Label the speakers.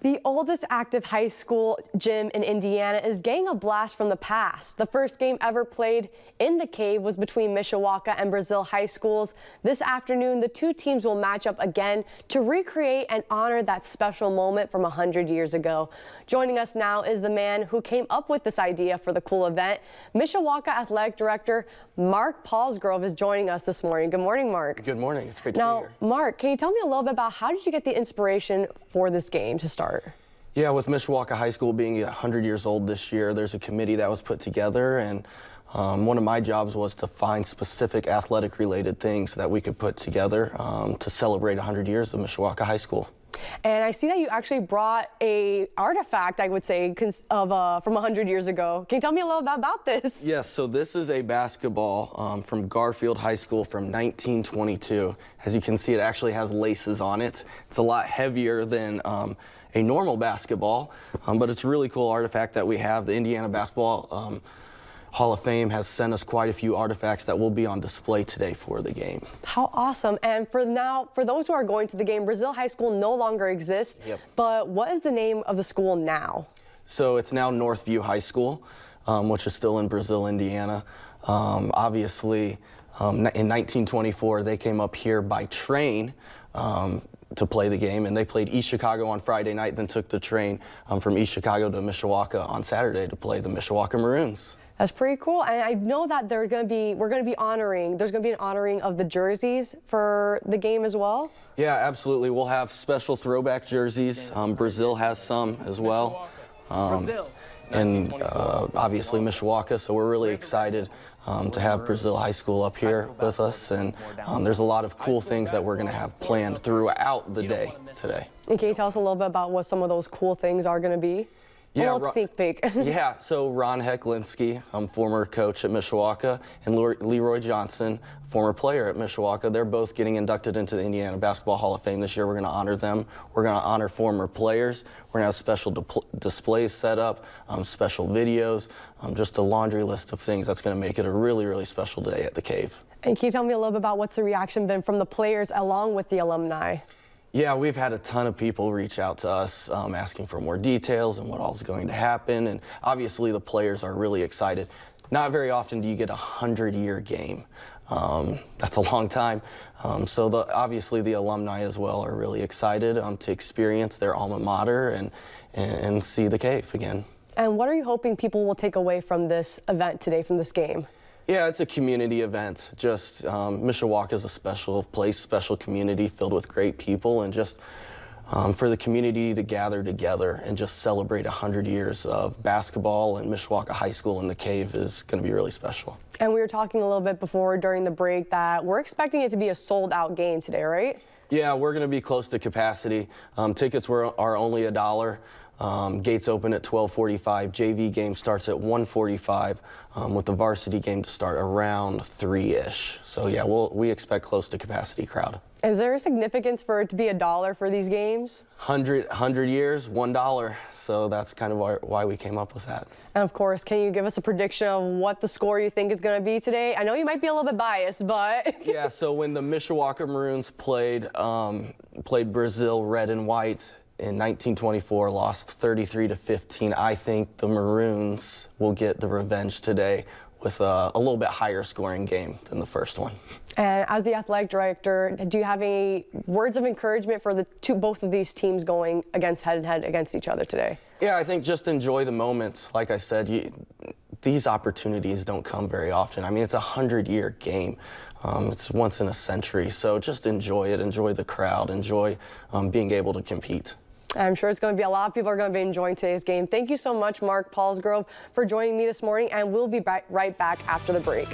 Speaker 1: The oldest active high school gym in Indiana is getting a blast from the past. The first game ever played in the Cave was between Mishawaka and Brazil high schools. This afternoon, the two teams will match up again to recreate and honor that special moment from 100 years ago. Joining us now is the man who came up with this idea for the cool event. Mishawaka Athletic Director Mark Paulsgrove is joining us this morning. Good morning, Mark.
Speaker 2: Good morning. It's great to be here.
Speaker 1: Now, Mark, can you tell me a little bit about how did you get the inspiration for this game to start?
Speaker 2: Yeah, with Mishawaka High School being 100 years old this year, there's a committee that was put together, and one of my jobs was to find specific athletic-related things that we could put together to celebrate 100 years of Mishawaka High School.
Speaker 1: And I see that you actually brought a artifact, I would say, of from 100 years ago. Can you tell me a little bit about this?
Speaker 2: Yes, so this is a basketball from Garfield High School from 1922. As you can see, it actually has laces on it. It's a lot heavier than a normal basketball, but it's a really cool artifact that we have. The Indiana Basketball Hall of Fame has sent us quite a few artifacts that will be on display today for the game.
Speaker 1: How awesome. And for those who are going to the game, Brazil High School no longer exists, but what is the name of the school now?
Speaker 2: So it's now Northview High School, which is still in Brazil, Indiana. Obviously, in 1924, they came up here by train to play the game, and they played East Chicago on Friday night, then took the train from East Chicago to Mishawaka on Saturday to play the Mishawaka Maroons.
Speaker 1: That's pretty cool. And I know that there's going to be an honoring of the jerseys for the game as well.
Speaker 2: Yeah, absolutely. We'll have special throwback jerseys. Brazil has some as well. And obviously Mishawaka, so we're really excited to have Brazil High School up here with us, and there's a lot of cool things that we're going to have planned throughout the day today. And
Speaker 1: can you tell us a little bit about what some of those cool things are going to be?
Speaker 2: Yeah,
Speaker 1: a little sneak peek.
Speaker 2: Yeah, so Ron Hecklinski, former coach at Mishawaka, and Leroy Johnson, former player at Mishawaka, they're both getting inducted into the Indiana Basketball Hall of Fame this year. We're going to honor them. We're going to honor former players. We're going to have special displays set up, special videos, just a laundry list of things that's going to make it a really, really special day at the Cave. And
Speaker 1: can you tell me a little bit about what's the reaction been from the players along with the alumni?
Speaker 2: Yeah, we've had a ton of people reach out to us asking for more details and what all's going to happen, and obviously the players are really excited. Not very often do you get a 100-year game. That's a long time. So obviously the alumni as well are really excited to experience their alma mater and see the Cave again. And
Speaker 1: what are you hoping people will take away from this event today, from this game?
Speaker 2: Yeah, it's a community event. Just Mishawaka is a special place, special community filled with great people, and just for the community to gather together and just celebrate 100 years of basketball and Mishawaka High School in the Cave is going to be really special. And we were talking a little bit before during the break that we're expecting it to be a sold-out game today, right? Yeah, we're going to be close to capacity. Tickets are only $1. Gates open at 12:45. JV game starts at 1:45, with the varsity game to start around 3-ish. So yeah, we expect close to capacity crowd. Is there a significance for it to be $1 for these games? 100 years, $1. So that's kind of why we came up with that. And of course, can you give us a prediction of what the score you think is going to be today? I know you might be a little bit biased, but yeah. So when the Mishawaka Maroons played Brazil red and white in 1924, lost 33-15. I think the Maroons will get the revenge today with a little bit higher scoring game than the first one. And as the athletic director, do you have any words of encouragement for both of these teams going head-to-head against each other today? Yeah, I think just enjoy the moment. Like I said, these opportunities don't come very often. I mean, it's a 100-year game. It's once in a century, so just enjoy it, enjoy the crowd, enjoy being able to compete. I'm sure it's going to be a lot of people are going to be enjoying today's game. Thank you so much, Mark Paulsgrove, for joining me this morning, and we'll be right back after the break.